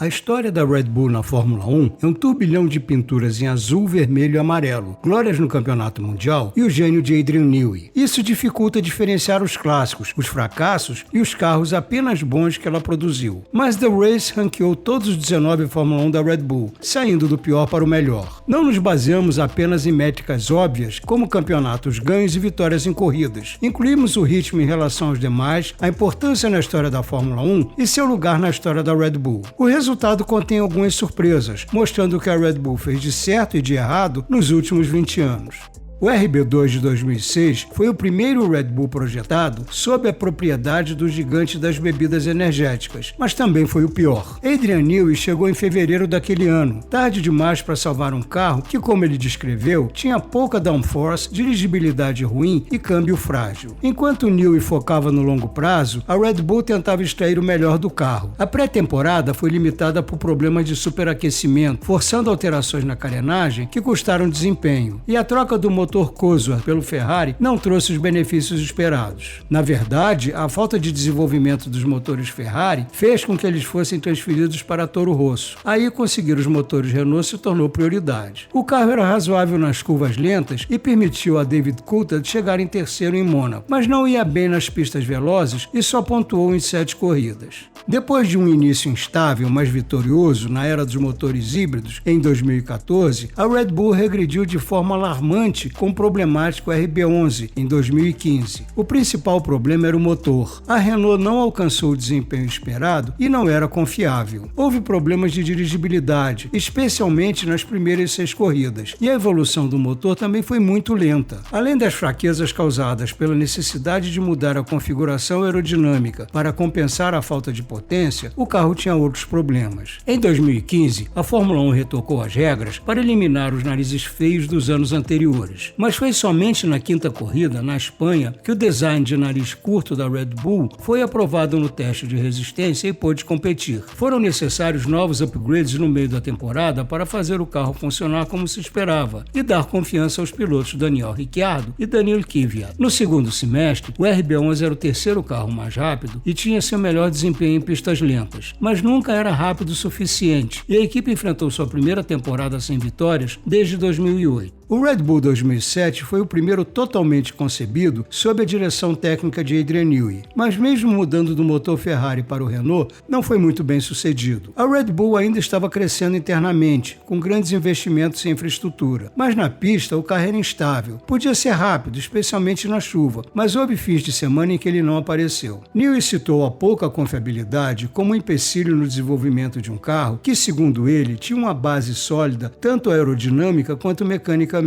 A história da Red Bull na Fórmula 1 é um turbilhão de pinturas em azul, vermelho e amarelo, glórias no campeonato mundial e o gênio de Adrian Newey. Isso dificulta diferenciar os clássicos, os fracassos e os carros apenas bons que ela produziu. Mas The Race ranqueou todos os 19 Fórmula 1 da Red Bull, saindo do pior para o melhor. Não nos baseamos apenas em métricas óbvias, como campeonatos, ganhos e vitórias em corridas. Incluímos o ritmo em relação aos demais, a importância na história da Fórmula 1 e seu lugar na história da Red Bull. O resultado contém algumas surpresas, mostrando o que a Red Bull fez de certo e de errado nos últimos 20 anos. O RB2 de 2006 foi o primeiro Red Bull projetado sob a propriedade do gigante das bebidas energéticas, mas também foi o pior. Adrian Newey chegou em fevereiro daquele ano, tarde demais para salvar um carro que, como ele descreveu, tinha pouca downforce, dirigibilidade ruim e câmbio frágil. Enquanto Newey focava no longo prazo, a Red Bull tentava extrair o melhor do carro. A pré-temporada foi limitada por problemas de superaquecimento, forçando alterações na carenagem que custaram desempenho, e a troca do motor Cosworth pelo Ferrari não trouxe os benefícios esperados. Na verdade, a falta de desenvolvimento dos motores Ferrari fez com que eles fossem transferidos para Toro Rosso. Aí conseguir os motores Renault se tornou prioridade. O carro era razoável nas curvas lentas e permitiu a David Coulthard chegar em terceiro em Mônaco, mas não ia bem nas pistas velozes e só pontuou em 7 corridas. Depois de um início instável, mas vitorioso na era dos motores híbridos em 2014, a Red Bull regrediu de forma alarmante com o problemático RB11 em 2015. O principal problema era o motor. A Renault não alcançou o desempenho esperado e não era confiável. Houve problemas de dirigibilidade, especialmente nas primeiras 6 corridas, e a evolução do motor também foi muito lenta. Além das fraquezas causadas pela necessidade de mudar a configuração aerodinâmica para compensar a falta de potência, o carro tinha outros problemas. Em 2015, a Fórmula 1 retocou as regras para eliminar os narizes feios dos anos anteriores. Mas foi somente na 5ª corrida, na Espanha, que o design de nariz curto da Red Bull foi aprovado no teste de resistência e pôde competir. Foram necessários novos upgrades no meio da temporada para fazer o carro funcionar como se esperava e dar confiança aos pilotos Daniel Ricciardo e Daniil Kvyat. No segundo semestre, o RB11 era o terceiro carro mais rápido e tinha seu melhor desempenho em pistas lentas, mas nunca era rápido o suficiente, e a equipe enfrentou sua primeira temporada sem vitórias desde 2008. O Red Bull 2007 foi o primeiro totalmente concebido sob a direção técnica de Adrian Newey, mas mesmo mudando do motor Ferrari para o Renault, não foi muito bem sucedido. A Red Bull ainda estava crescendo internamente, com grandes investimentos em infraestrutura, mas na pista o carro era instável. Podia ser rápido, especialmente na chuva, mas houve fins de semana em que ele não apareceu. Newey citou a pouca confiabilidade como um empecilho no desenvolvimento de um carro que, segundo ele, tinha uma base sólida tanto aerodinâmica quanto mecanicamente.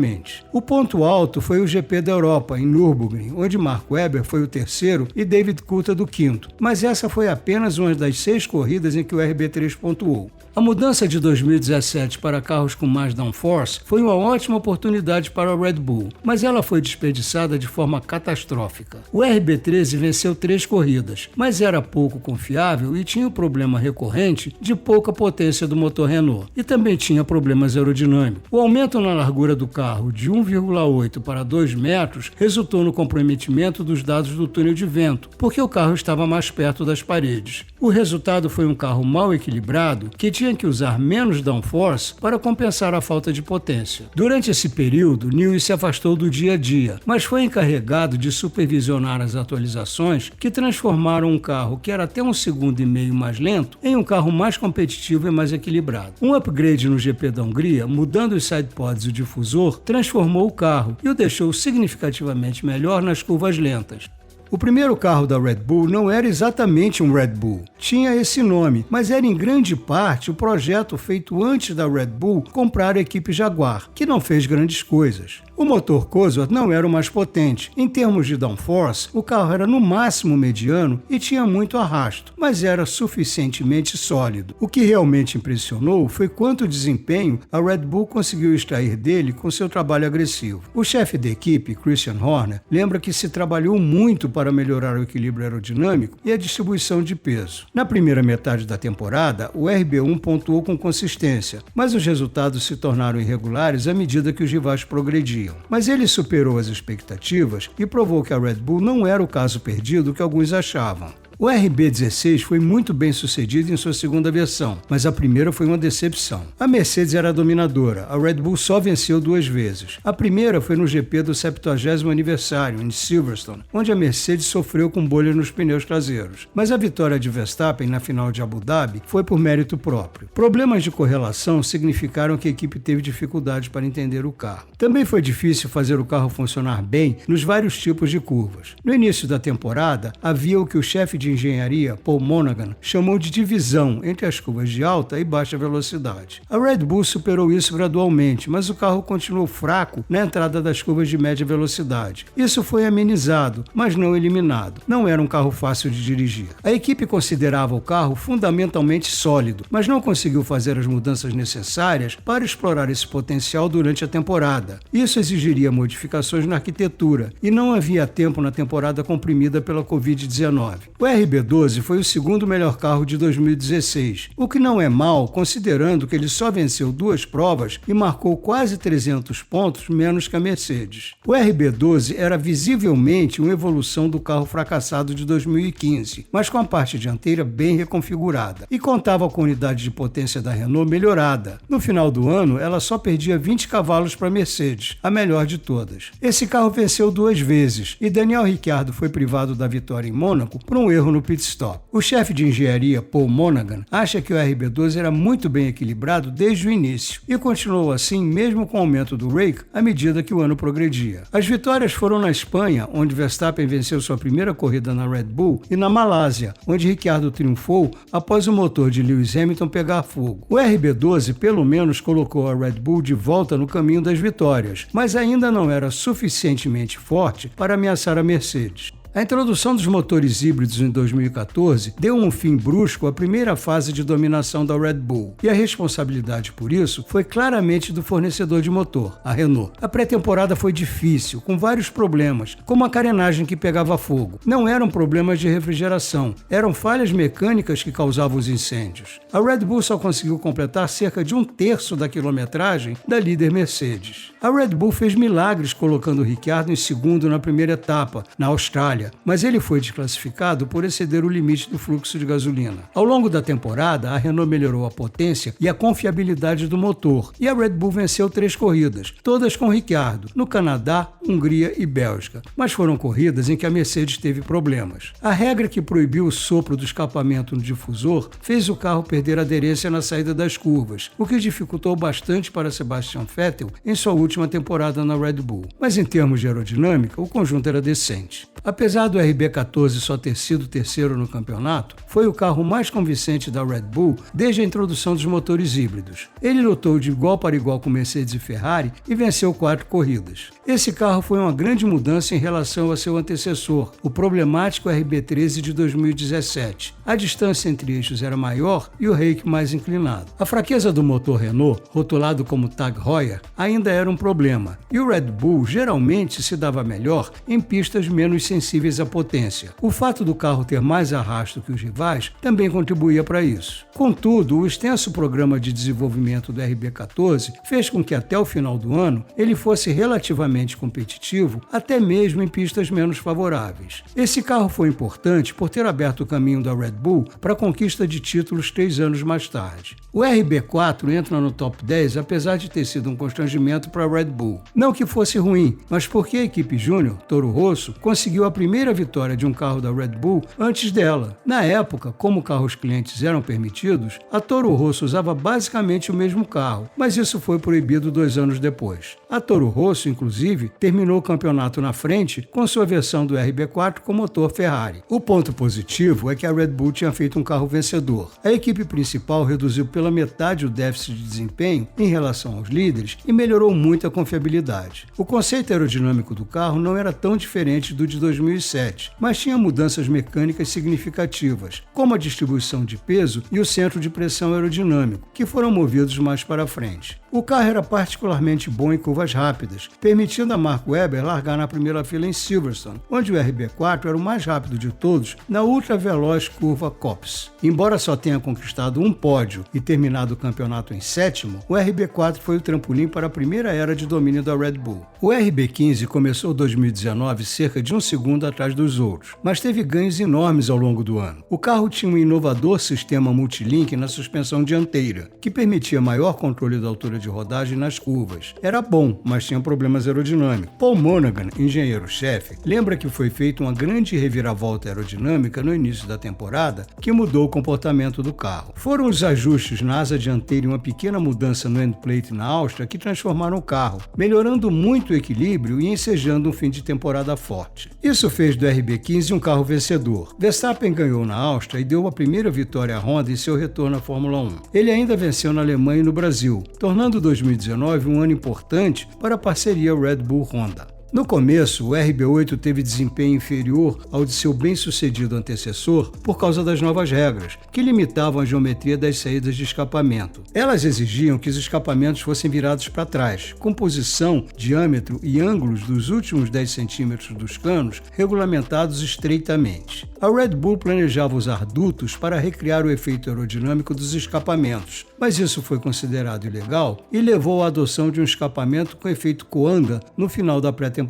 O ponto alto foi o GP da Europa, em Nürburgring, onde Mark Webber foi o terceiro e David Coulthard o quinto, mas essa foi apenas uma das 6 corridas em que o RB3 pontuou. A mudança de 2017 para carros com mais downforce foi uma ótima oportunidade para a Red Bull, mas ela foi desperdiçada de forma catastrófica. O RB13 venceu 3 corridas, mas era pouco confiável e tinha o problema recorrente de pouca potência do motor Renault, e também tinha problemas aerodinâmicos. O aumento na largura do carro de 1,8 para 2 metros resultou no comprometimento dos dados do túnel de vento, porque o carro estava mais perto das paredes. O resultado foi um carro mal equilibrado que tinha que usar menos downforce para compensar a falta de potência. Durante esse período, Newey se afastou do dia a dia, mas foi encarregado de supervisionar as atualizações que transformaram um carro que era até 1,5 segundos mais lento em um carro mais competitivo e mais equilibrado. Um upgrade no GP da Hungria, mudando os sidepods e o difusor, transformou o carro e o deixou significativamente melhor nas curvas lentas. O primeiro carro da Red Bull não era exatamente um Red Bull. Tinha esse nome, mas era em grande parte o projeto feito antes da Red Bull comprar a equipe Jaguar, que não fez grandes coisas. O motor Cosworth não era o mais potente. Em termos de downforce, o carro era no máximo mediano e tinha muito arrasto, mas era suficientemente sólido. O que realmente impressionou foi quanto desempenho a Red Bull conseguiu extrair dele com seu trabalho agressivo. O chefe da equipe, Christian Horner, lembra que se trabalhou muito para melhorar o equilíbrio aerodinâmico e a distribuição de peso. Na primeira metade da temporada, o RB1 pontuou com consistência, mas os resultados se tornaram irregulares à medida que os rivais progrediam. Mas ele superou as expectativas e provou que a Red Bull não era o caso perdido que alguns achavam. O RB16 foi muito bem sucedido em sua segunda versão, mas a primeira foi uma decepção. A Mercedes era a dominadora, a Red Bull só venceu 2 vezes. A primeira foi no GP do 70º aniversário, em Silverstone, onde a Mercedes sofreu com bolha nos pneus traseiros. Mas a vitória de Verstappen na final de Abu Dhabi foi por mérito próprio. Problemas de correlação significaram que a equipe teve dificuldades para entender o carro. Também foi difícil fazer o carro funcionar bem nos vários tipos de curvas. No início da temporada, havia o que o chefe de engenharia, Paul Monaghan, chamou de divisão entre as curvas de alta e baixa velocidade. A Red Bull superou isso gradualmente, mas o carro continuou fraco na entrada das curvas de média velocidade. Isso foi amenizado, mas não eliminado. Não era um carro fácil de dirigir. A equipe considerava o carro fundamentalmente sólido, mas não conseguiu fazer as mudanças necessárias para explorar esse potencial durante a temporada. Isso exigiria modificações na arquitetura, e não havia tempo na temporada comprimida pela Covid-19. O RB12 foi o segundo melhor carro de 2016, o que não é mal, considerando que ele só venceu 2 provas e marcou quase 300 pontos menos que a Mercedes. O RB12 era visivelmente uma evolução do carro fracassado de 2015, mas com a parte dianteira bem reconfigurada, e contava com a unidade de potência da Renault melhorada. No final do ano, ela só perdia 20 cavalos para a Mercedes, a melhor de todas. Esse carro venceu 2 vezes, e Daniel Ricciardo foi privado da vitória em Mônaco por um erro no pit stop. O chefe de engenharia, Paul Monaghan, acha que o RB12 era muito bem equilibrado desde o início, e continuou assim mesmo com o aumento do rake à medida que o ano progredia. As vitórias foram na Espanha, onde Verstappen venceu sua primeira corrida na Red Bull, e na Malásia, onde Ricciardo triunfou após o motor de Lewis Hamilton pegar fogo. O RB12 pelo menos colocou a Red Bull de volta no caminho das vitórias, mas ainda não era suficientemente forte para ameaçar a Mercedes. A introdução dos motores híbridos em 2014 deu um fim brusco à primeira fase de dominação da Red Bull, e a responsabilidade por isso foi claramente do fornecedor de motor, a Renault. A pré-temporada foi difícil, com vários problemas, como a carenagem que pegava fogo. Não eram problemas de refrigeração, eram falhas mecânicas que causavam os incêndios. A Red Bull só conseguiu completar cerca de 1/3 da quilometragem da líder Mercedes. A Red Bull fez milagres colocando Ricciardo em segundo na primeira etapa, na Austrália, mas ele foi desclassificado por exceder o limite do fluxo de gasolina. Ao longo da temporada, a Renault melhorou a potência e a confiabilidade do motor, e a Red Bull venceu 3 corridas, todas com Ricciardo, no Canadá, Hungria e Bélgica, mas foram corridas em que a Mercedes teve problemas. A regra que proibiu o sopro do escapamento no difusor fez o carro perder aderência na saída das curvas, o que dificultou bastante para Sebastian Vettel em sua última temporada na Red Bull. Mas em termos de aerodinâmica, o conjunto era decente. Apesar do RB14 só ter sido terceiro no campeonato, foi o carro mais convincente da Red Bull desde a introdução dos motores híbridos. Ele lutou de igual para igual com Mercedes e Ferrari e venceu 4 corridas. Esse carro foi uma grande mudança em relação ao seu antecessor, o problemático RB13 de 2017. A distância entre eixos era maior e o rake mais inclinado. A fraqueza do motor Renault, rotulado como Tag Heuer, ainda era um problema, e o Red Bull geralmente se dava melhor em pistas menos sensíveis à potência. O fato do carro ter mais arrasto que os rivais também contribuía para isso. Contudo, o extenso programa de desenvolvimento do RB14 fez com que até o final do ano ele fosse relativamente competitivo, até mesmo em pistas menos favoráveis. Esse carro foi importante por ter aberto o caminho da Red Bull para a conquista de títulos 3 anos mais tarde. O RB4 entra no top 10 apesar de ter sido um constrangimento para a Red Bull. Não que fosse ruim, mas porque a equipe júnior, Toro Rosso, conseguiu a primeira vitória de um carro da Red Bull antes dela. Na época, como carros clientes eram permitidos, a Toro Rosso usava basicamente o mesmo carro, mas isso foi proibido 2 anos depois. A Toro Rosso, inclusive, terminou o campeonato na frente com sua versão do RB4 com motor Ferrari. O ponto positivo é que a Red Bull tinha feito um carro vencedor. A equipe principal reduziu pela metade o déficit de desempenho em relação aos líderes e melhorou muito a confiabilidade. O conceito aerodinâmico do carro não era tão diferente do de 2007, mas tinha mudanças mecânicas significativas, como a distribuição de peso e o centro de pressão aerodinâmico, que foram movidos mais para frente. O carro era particularmente bom em curvas rápidas, permitindo a Mark Webber largar na primeira fila em Silverstone, onde o RB4 era o mais rápido de todos na ultra-veloz curva Copse. Embora só tenha conquistado um pódio e terminado o campeonato em 7º, o RB4 foi o trampolim para a primeira era de domínio da Red Bull. O RB15 começou 2019 cerca de 1 segundo ficando atrás dos outros, mas teve ganhos enormes ao longo do ano. O carro tinha um inovador sistema multilink na suspensão dianteira, que permitia maior controle da altura de rodagem nas curvas. Era bom, mas tinha problemas aerodinâmicos. Paul Monaghan, engenheiro-chefe, lembra que foi feita uma grande reviravolta aerodinâmica no início da temporada que mudou o comportamento do carro. Foram os ajustes na asa dianteira e uma pequena mudança no endplate na Áustria que transformaram o carro, melhorando muito o equilíbrio e ensejando um fim de temporada forte. Isso fez do RB15 um carro vencedor. Verstappen ganhou na Áustria e deu a primeira vitória à Honda em seu retorno à Fórmula 1. Ele ainda venceu na Alemanha e no Brasil, tornando 2019 um ano importante para a parceria Red Bull-Honda. No começo, o RB8 teve desempenho inferior ao de seu bem-sucedido antecessor por causa das novas regras, que limitavam a geometria das saídas de escapamento. Elas exigiam que os escapamentos fossem virados para trás, com posição, diâmetro e ângulos dos últimos 10 centímetros dos canos regulamentados estreitamente. A Red Bull planejava usar dutos para recriar o efeito aerodinâmico dos escapamentos, mas isso foi considerado ilegal e levou à adoção de um escapamento com efeito Coanda no final da pré-temporada.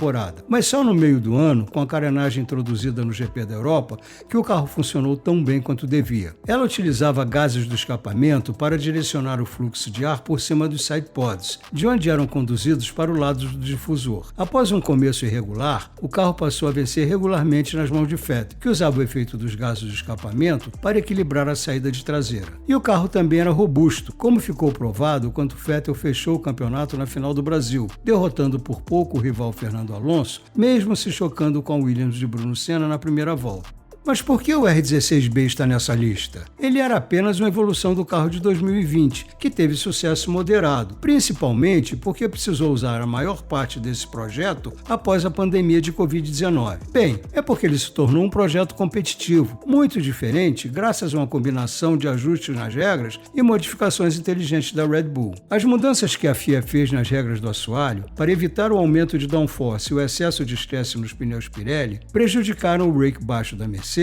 Mas só no meio do ano, com a carenagem introduzida no GP da Europa, que o carro funcionou tão bem quanto devia. Ela utilizava gases do escapamento para direcionar o fluxo de ar por cima dos sidepods, de onde eram conduzidos para o lado do difusor. Após um começo irregular, o carro passou a vencer regularmente nas mãos de Vettel, que usava o efeito dos gases do escapamento para equilibrar a saída de traseira. E o carro também era robusto, como ficou provado quando Vettel fechou o campeonato na final do Brasil, derrotando por pouco o rival Fernando Alonso, mesmo se chocando com a Williams de Bruno Senna na primeira volta. Mas por que o R16B está nessa lista? Ele era apenas uma evolução do carro de 2020, que teve sucesso moderado, principalmente porque precisou usar a maior parte desse projeto após a pandemia de Covid-19. Bem, é porque ele se tornou um projeto competitivo, muito diferente graças a uma combinação de ajustes nas regras e modificações inteligentes da Red Bull. As mudanças que a FIA fez nas regras do assoalho, para evitar o aumento de downforce e o excesso de estresse nos pneus Pirelli, prejudicaram o rake baixo da Mercedes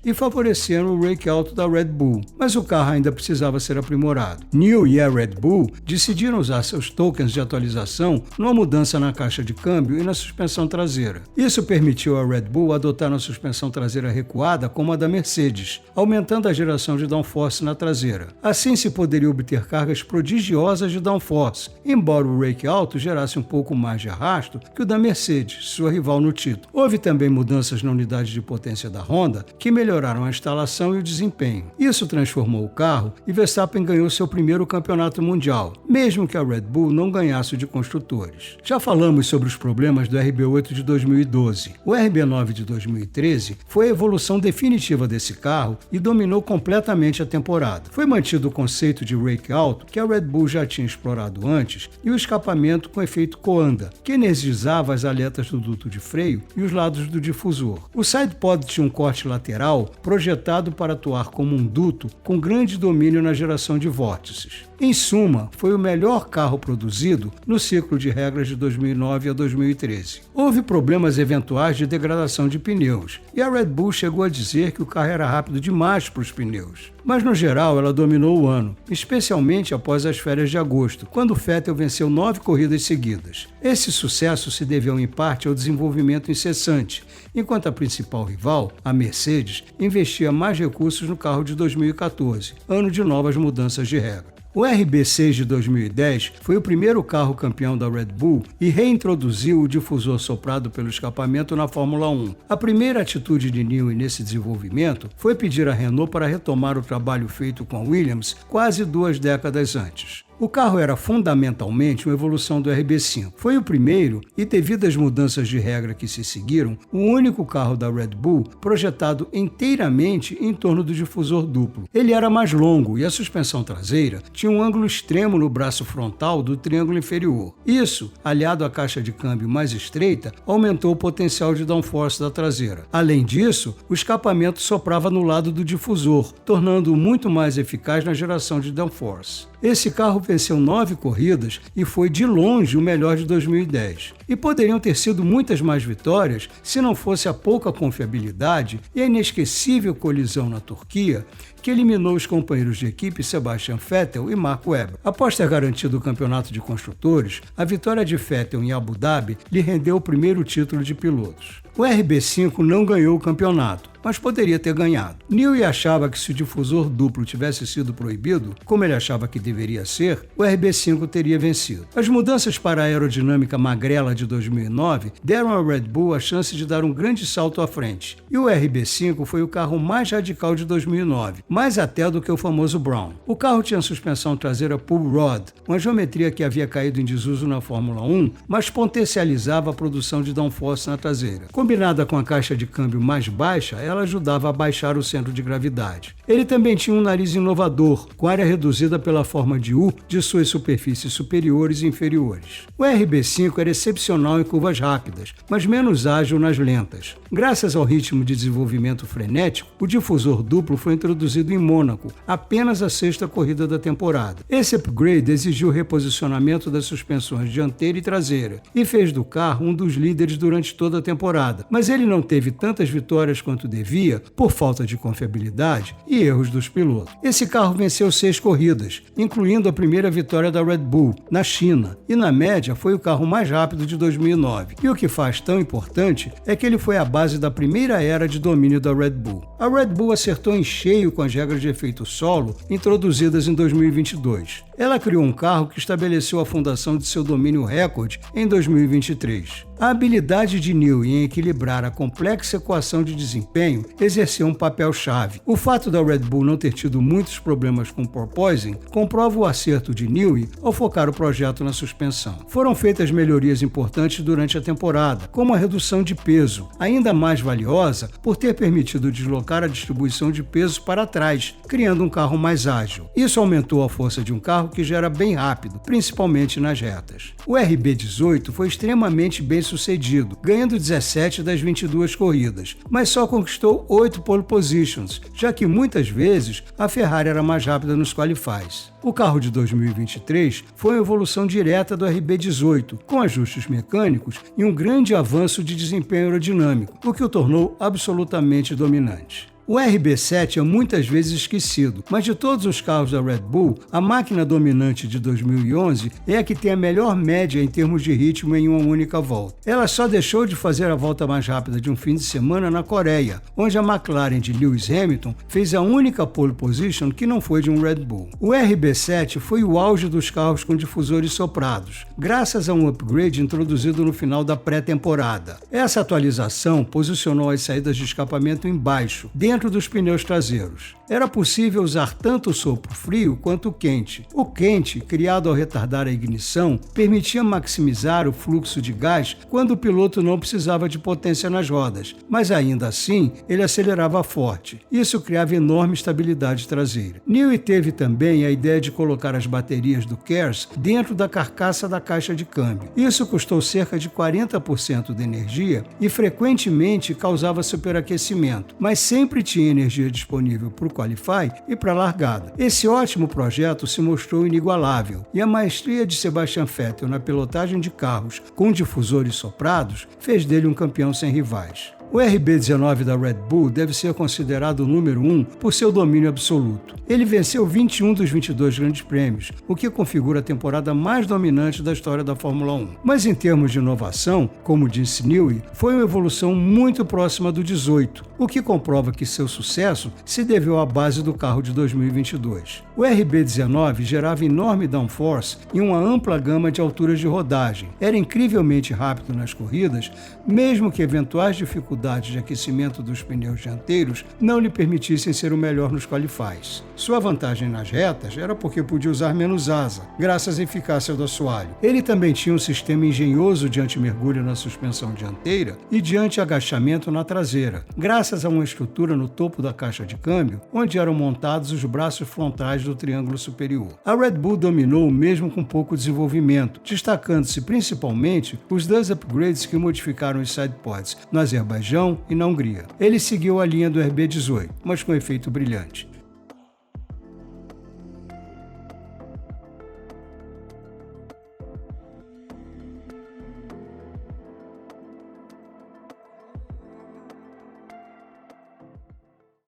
e favoreceram o rake alto da Red Bull, mas o carro ainda precisava ser aprimorado. New e a Red Bull decidiram usar seus tokens de atualização numa mudança na caixa de câmbio e na suspensão traseira. Isso permitiu à Red Bull adotar uma suspensão traseira recuada como a da Mercedes, aumentando a geração de downforce na traseira. Assim se poderia obter cargas prodigiosas de downforce, embora o rake alto gerasse um pouco mais de arrasto que o da Mercedes, sua rival no título. Houve também mudanças na unidade de potência da Honda, que melhoraram a instalação e o desempenho. Isso transformou o carro e Verstappen ganhou seu primeiro campeonato mundial, mesmo que a Red Bull não ganhasse o de construtores. Já falamos sobre os problemas do RB8 de 2012. O RB9 de 2013 foi a evolução definitiva desse carro e dominou completamente a temporada. Foi mantido o conceito de rake alto, que a Red Bull já tinha explorado antes, e o escapamento com efeito Coanda, que energizava as aletas do duto de freio e os lados do difusor. O sidepod tinha um corte lateral projetado para atuar como um duto com grande domínio na geração de vórtices. Em suma, foi o melhor carro produzido no ciclo de regras de 2009 a 2013. Houve problemas eventuais de degradação de pneus, e a Red Bull chegou a dizer que o carro era rápido demais para os pneus. Mas no geral ela dominou o ano, especialmente após as férias de agosto, quando Vettel venceu 9 corridas seguidas. Esse sucesso se deveu em parte ao desenvolvimento incessante, enquanto a principal rival, a Mercedes, investia mais recursos no carro de 2014, ano de novas mudanças de regra. O RB6 de 2010 foi o primeiro carro campeão da Red Bull e reintroduziu o difusor soprado pelo escapamento na Fórmula 1. A primeira atitude de Newey nesse desenvolvimento foi pedir à Renault para retomar o trabalho feito com a Williams quase 2 décadas antes. O carro era fundamentalmente uma evolução do RB5. Foi o primeiro e, devido às mudanças de regra que se seguiram, o único carro da Red Bull projetado inteiramente em torno do difusor duplo. Ele era mais longo e a suspensão traseira tinha um ângulo extremo no braço frontal do triângulo inferior. Isso, aliado à caixa de câmbio mais estreita, aumentou o potencial de downforce da traseira. Além disso, o escapamento soprava no lado do difusor, tornando-o muito mais eficaz na geração de downforce. Esse carro venceu 9 corridas e foi de longe o melhor de 2010. E poderiam ter sido muitas mais vitórias se não fosse a pouca confiabilidade e a inesquecível colisão na Turquia que eliminou os companheiros de equipe Sebastian Vettel e Mark Webber. Após ter garantido o campeonato de construtores, a vitória de Vettel em Abu Dhabi lhe rendeu o primeiro título de pilotos. O RB5 não ganhou o campeonato, mas poderia ter ganhado. Newey achava que se o difusor duplo tivesse sido proibido, como ele achava que deveria ser, o RB5 teria vencido. As mudanças para a aerodinâmica magrela de 2009 deram à Red Bull a chance de dar um grande salto à frente, e o RB5 foi o carro mais radical de 2009, mais até do que o famoso Brown. O carro tinha suspensão traseira pull rod, uma geometria que havia caído em desuso na Fórmula 1, mas potencializava a produção de downforce na traseira. Combinada com a caixa de câmbio mais baixa, ela ajudava a baixar o centro de gravidade. Ele também tinha um nariz inovador, com área reduzida pela forma de U de suas superfícies superiores e inferiores. O RB5 era excepcional em curvas rápidas, mas menos ágil nas lentas. Graças ao ritmo de desenvolvimento frenético, o difusor duplo foi introduzido em Mônaco, apenas a sexta corrida da temporada. Esse upgrade exigiu o reposicionamento das suspensões dianteira e traseira, e fez do carro um dos líderes durante toda a temporada, mas ele não teve tantas vitórias quanto devia por falta de confiabilidade e erros dos pilotos. Esse carro venceu 6 corridas, incluindo a primeira vitória da Red Bull, na China, e na média foi o carro mais rápido de 2009. E o que faz tão importante é que ele foi a base da primeira era de domínio da Red Bull. A Red Bull acertou em cheio com as regras de efeito solo introduzidas em 2022. Ela criou um carro que estabeleceu a fundação de seu domínio recorde em 2023. A habilidade de Newey em equilibrar a complexa equação de desempenho exerceu um papel-chave. O fato da Red Bull não ter tido muitos problemas com porpoising comprova o acerto de Newey ao focar o projeto na suspensão. Foram feitas melhorias importantes durante a temporada, como a redução de peso, ainda mais valiosa por ter permitido deslocar a distribuição de peso para trás, criando um carro mais ágil. Isso aumentou a força de um carro que já era bem rápido, principalmente nas retas. O RB18 foi extremamente bem sucedido, ganhando 17 das 22 corridas, mas só conquistou 8 pole positions, já que muitas vezes a Ferrari era mais rápida nos qualifies. O carro de 2023 foi uma evolução direta do RB18, com ajustes mecânicos e um grande avanço de desempenho aerodinâmico, o que o tornou absolutamente dominante. O RB7 é muitas vezes esquecido, mas de todos os carros da Red Bull, a máquina dominante de 2011 é a que tem a melhor média em termos de ritmo em uma única volta. Ela só deixou de fazer a volta mais rápida de um fim de semana na Coreia, onde a McLaren de Lewis Hamilton fez a única pole position que não foi de um Red Bull. O RB7 foi o auge dos carros com difusores soprados, graças a um upgrade introduzido no final da pré-temporada. Essa atualização posicionou as saídas de escapamento embaixo, dentro dos pneus traseiros. Era possível usar tanto o sopro frio quanto o quente. O quente, criado ao retardar a ignição, permitia maximizar o fluxo de gás quando o piloto não precisava de potência nas rodas, mas ainda assim ele acelerava forte. Isso criava enorme estabilidade traseira. Newey teve também a ideia de colocar as baterias do KERS dentro da carcaça da caixa de câmbio. Isso custou cerca de 40% de energia e frequentemente causava superaquecimento, mas sempre tinha energia disponível para o Qualify e para a largada. Esse ótimo projeto se mostrou inigualável e a maestria de Sebastian Vettel na pilotagem de carros com difusores soprados fez dele um campeão sem rivais. O RB19 da Red Bull deve ser considerado o número 1 por seu domínio absoluto. Ele venceu 21 dos 22 grandes prêmios, o que configura a temporada mais dominante da história da Fórmula 1. Mas em termos de inovação, como disse Newey, foi uma evolução muito próxima do 18, o que comprova que seu sucesso se deveu à base do carro de 2022. O RB19 gerava enorme downforce em uma ampla gama de alturas de rodagem. Era incrivelmente rápido nas corridas, mesmo que eventuais dificuldades de aquecimento dos pneus dianteiros não lhe permitissem ser o melhor nos qualifies. Sua vantagem nas retas era porque podia usar menos asa, graças à eficácia do assoalho. Ele também tinha um sistema engenhoso de anti-mergulho na suspensão dianteira e de anti-agachamento na traseira, graças a uma estrutura no topo da caixa de câmbio, onde eram montados os braços frontais do triângulo superior. A Red Bull dominou mesmo com pouco desenvolvimento, destacando-se principalmente os 2 upgrades que modificaram os sidepods no Azerbaijão e na Hungria. Ele seguiu a linha do RB18, mas com efeito brilhante.